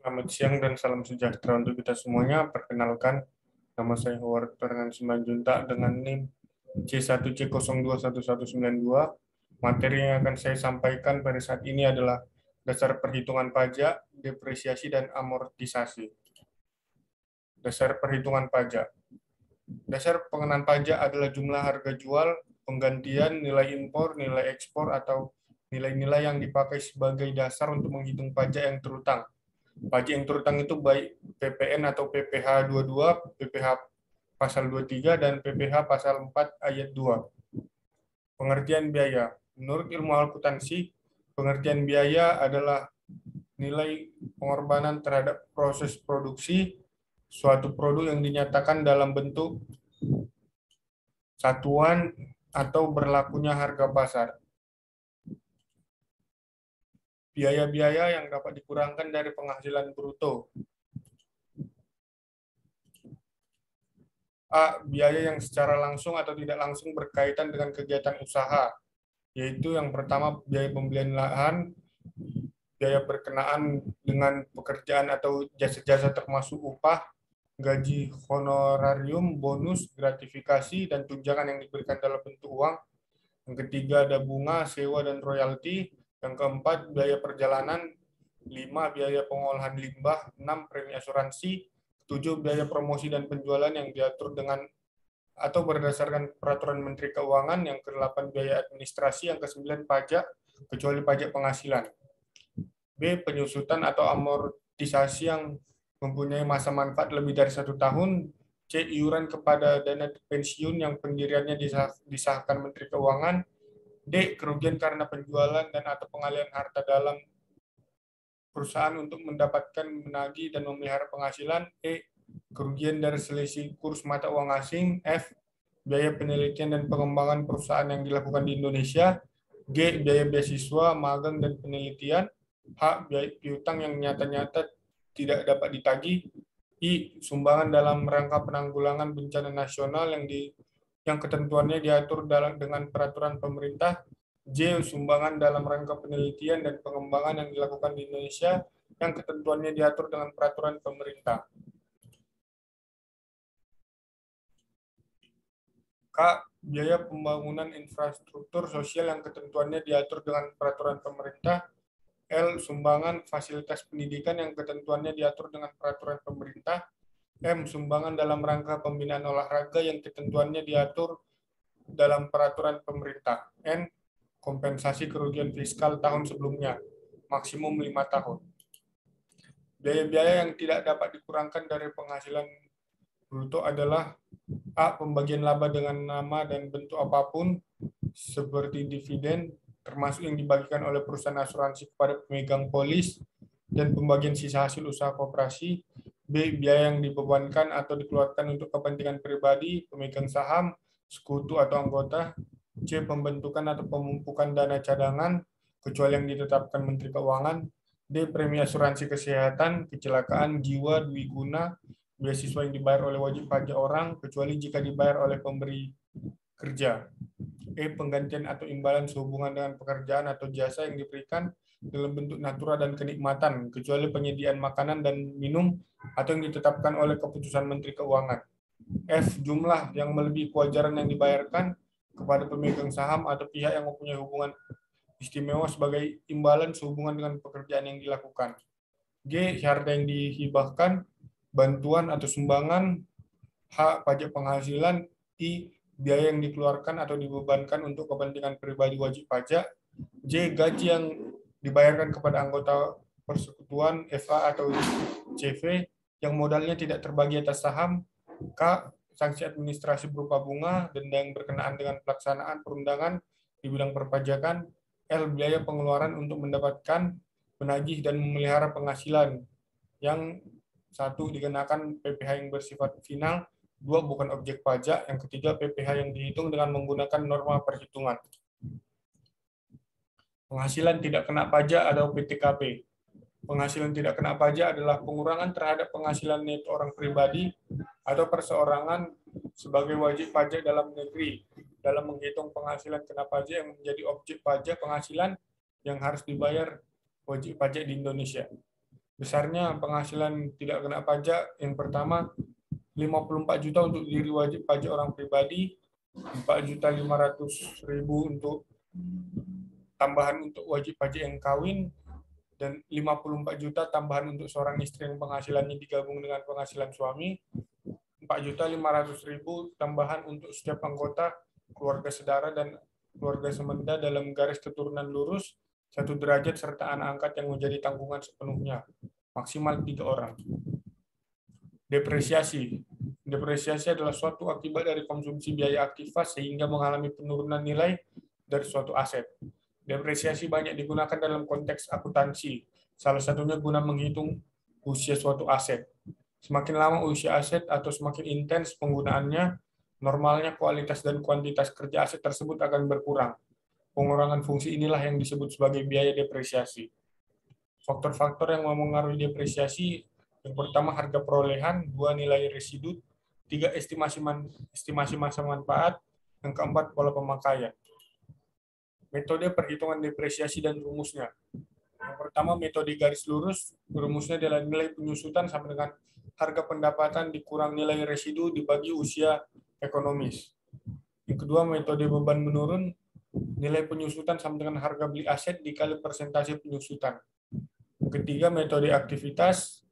Selamat siang dan salam sejahtera untuk kita semuanya. Perkenalkan, nama saya Howard Fernand Simanjuntak dengan NIM C1C021192. Materi yang akan saya sampaikan pada saat ini adalah dasar perhitungan pajak, depresiasi, dan amortisasi. Dasar perhitungan pajak. Dasar pengenaan pajak adalah jumlah harga jual, penggantian, nilai impor, nilai ekspor, atau nilai-nilai yang dipakai sebagai dasar untuk menghitung pajak yang terutang. Pajak yang terutang itu baik PPN atau PPh 22, PPh pasal 23, dan PPh pasal 4 ayat 2. Pengertian biaya. Menurut ilmu akuntansi, pengertian biaya adalah nilai pengorbanan terhadap proses produksi suatu produk yang dinyatakan dalam bentuk satuan atau berlakunya harga pasar. Biaya-biaya yang dapat dikurangkan dari penghasilan bruto. A. Biaya yang secara langsung atau tidak langsung berkaitan dengan kegiatan usaha, yaitu yang pertama biaya pembelian lahan, biaya berkenaan dengan pekerjaan atau jasa-jasa termasuk upah, gaji, honorarium, bonus, gratifikasi, dan tunjangan yang diberikan dalam bentuk uang. Yang ketiga ada bunga, sewa, dan royalti. Yang keempat biaya perjalanan. 5. Biaya pengolahan limbah. 6. Premi asuransi. 7. Biaya promosi dan penjualan yang diatur dengan atau berdasarkan peraturan Menteri Keuangan. Yang ke-8 biaya administrasi. Yang ke-9 pajak, kecuali pajak penghasilan. B. Penyusutan atau amortisasi yang mempunyai masa manfaat lebih dari 1 tahun. C. Iuran kepada dana pensiun yang pendiriannya disahkan Menteri Keuangan. D. Kerugian karena penjualan dan atau pengalihan harta dalam perusahaan untuk mendapatkan, menagih, dan memelihara penghasilan. E. Kerugian dari selisih kurs mata uang asing. F. Biaya penelitian dan pengembangan perusahaan yang dilakukan di Indonesia. G. Biaya beasiswa, magang, dan penelitian. H. Biaya piutang yang nyata-nyata tidak dapat ditagih. I. Sumbangan dalam rangka penanggulangan bencana nasional yang ketentuannya diatur dengan peraturan pemerintah. J. Sumbangan dalam rangka penelitian dan pengembangan yang dilakukan di Indonesia yang ketentuannya diatur dengan peraturan pemerintah. K. Biaya pembangunan infrastruktur sosial yang ketentuannya diatur dengan peraturan pemerintah. L. Sumbangan fasilitas pendidikan yang ketentuannya diatur dengan peraturan pemerintah. M. Sumbangan dalam rangka pembinaan olahraga yang ketentuannya diatur dalam peraturan pemerintah. N. Kompensasi kerugian fiskal tahun sebelumnya, maksimum 5 tahun. Biaya-biaya yang tidak dapat dikurangkan dari penghasilan bruto adalah A. Pembagian laba dengan nama dan bentuk apapun, seperti dividen, termasuk yang dibagikan oleh perusahaan asuransi kepada pemegang polis, dan pembagian sisa hasil usaha koperasi. B. Biaya yang dibebankan atau dikeluarkan untuk kepentingan pribadi, pemegang saham, sekutu atau anggota. C. Pembentukan atau pemumpukan dana cadangan, kecuali yang ditetapkan Menteri Keuangan. D. Premi asuransi kesehatan, kecelakaan, jiwa, dwiguna, beasiswa yang dibayar oleh wajib pajak orang, kecuali jika dibayar oleh pemberi kerja. E. Penggantian atau imbalan sehubungan dengan pekerjaan atau jasa yang diberikan dalam bentuk natura dan kenikmatan, kecuali penyediaan makanan dan minum atau yang ditetapkan oleh keputusan Menteri Keuangan. F. Jumlah yang melebihi kewajaran yang dibayarkan kepada pemegang saham atau pihak yang mempunyai hubungan istimewa sebagai imbalan sehubungan dengan pekerjaan yang dilakukan. G. Harta yang dihibahkan, bantuan atau sumbangan. H. Pajak penghasilan. I. Biaya yang dikeluarkan atau dibebankan untuk kepentingan pribadi wajib pajak. J. Gaji yang dibayarkan kepada anggota persekutuan, FA atau CV, yang modalnya tidak terbagi atas saham. K. Sanksi administrasi berupa bunga, denda yang berkenaan dengan pelaksanaan perundangan di bidang perpajakan. L. Biaya pengeluaran untuk mendapatkan, menagih, dan memelihara penghasilan. Yang satu, dikenakan PPh yang bersifat final. 2. Bukan objek pajak. Yang ketiga, PPh yang dihitung dengan menggunakan norma perhitungan. Penghasilan tidak kena pajak atau PTKP. Penghasilan tidak kena pajak adalah pengurangan terhadap penghasilan neto orang pribadi atau perseorangan sebagai wajib pajak dalam negeri dalam menghitung penghasilan kena pajak yang menjadi objek pajak penghasilan yang harus dibayar wajib pajak di Indonesia. Besarnya penghasilan tidak kena pajak, yang pertama 54 juta untuk diri wajib pajak orang pribadi, 4.500.000 untuk tambahan untuk wajib pajak yang kawin, dan 54 juta tambahan untuk seorang istri yang penghasilannya digabung dengan penghasilan suami, 4.500.000 tambahan untuk setiap anggota keluarga sedara dan keluarga semenda dalam garis keturunan lurus 1 derajat serta anak angkat yang menjadi tanggungan sepenuhnya, maksimal 3 orang. Depresiasi. Depresiasi adalah suatu akibat dari konsumsi biaya aktiva sehingga mengalami penurunan nilai dari suatu aset. Depresiasi banyak digunakan dalam konteks akuntansi, salah satunya guna menghitung usia suatu aset. Semakin lama usia aset atau semakin intens penggunaannya, normalnya kualitas dan kuantitas kerja aset tersebut akan berkurang. Pengurangan fungsi inilah yang disebut sebagai biaya depresiasi. Faktor-faktor yang mempengaruhi depresiasi, yang pertama harga perolehan, 2 nilai residu, 3 estimasi masa manfaat, yang keempat pola pemakaian. Metode perhitungan depresiasi dan rumusnya. Yang pertama metode garis lurus, rumusnya adalah nilai penyusutan sama dengan harga pendapatan dikurang nilai residu dibagi usia ekonomis. Yang kedua metode beban menurun, nilai penyusutan sama dengan harga beli aset dikali persentase penyusutan. Yang ketiga metode aktivitas,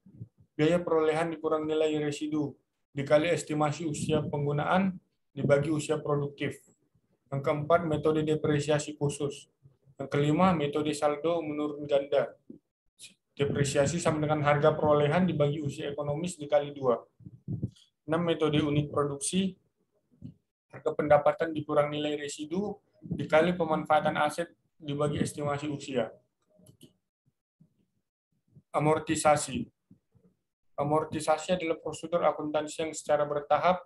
biaya perolehan dikurang nilai residu dikali estimasi usia penggunaan dibagi usia produktif. Yang keempat, metode depresiasi khusus. Yang kelima, metode saldo menurun ganda. Depresiasi sama dengan harga perolehan dibagi usia ekonomis dikali 2. 6, metode unit produksi. Harga pendapatan dikurang nilai residu dikali pemanfaatan aset dibagi estimasi usia. Amortisasi. Amortisasi adalah prosedur akuntansi yang secara bertahap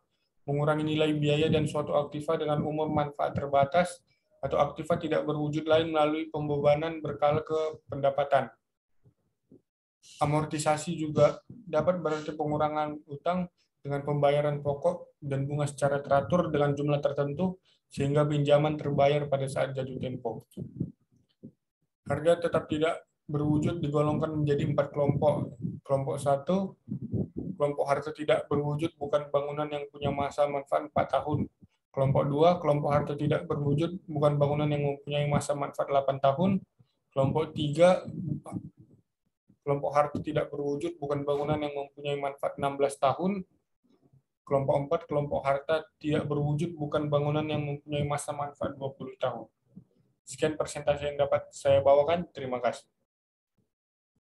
mengurangi nilai biaya dan suatu aktiva dengan umur manfaat terbatas atau aktiva tidak berwujud lain melalui pembebanan berkala ke pendapatan. Amortisasi juga dapat berarti pengurangan utang dengan pembayaran pokok dan bunga secara teratur dengan jumlah tertentu sehingga pinjaman terbayar pada saat jatuh tempo. Harga tetap tidak berwujud digolongkan menjadi 4 kelompok. Kelompok 1, kelompok harta tidak berwujud bukan bangunan yang punya masa manfaat 4 tahun. Kelompok 2, kelompok harta tidak berwujud bukan bangunan yang mempunyai masa manfaat 8 tahun. Kelompok 3, kelompok harta tidak berwujud bukan bangunan yang mempunyai manfaat 16 tahun. Kelompok 4, kelompok harta tidak berwujud bukan bangunan yang mempunyai masa manfaat 20 tahun. Sekian persentase yang dapat saya bawakan. Terima kasih.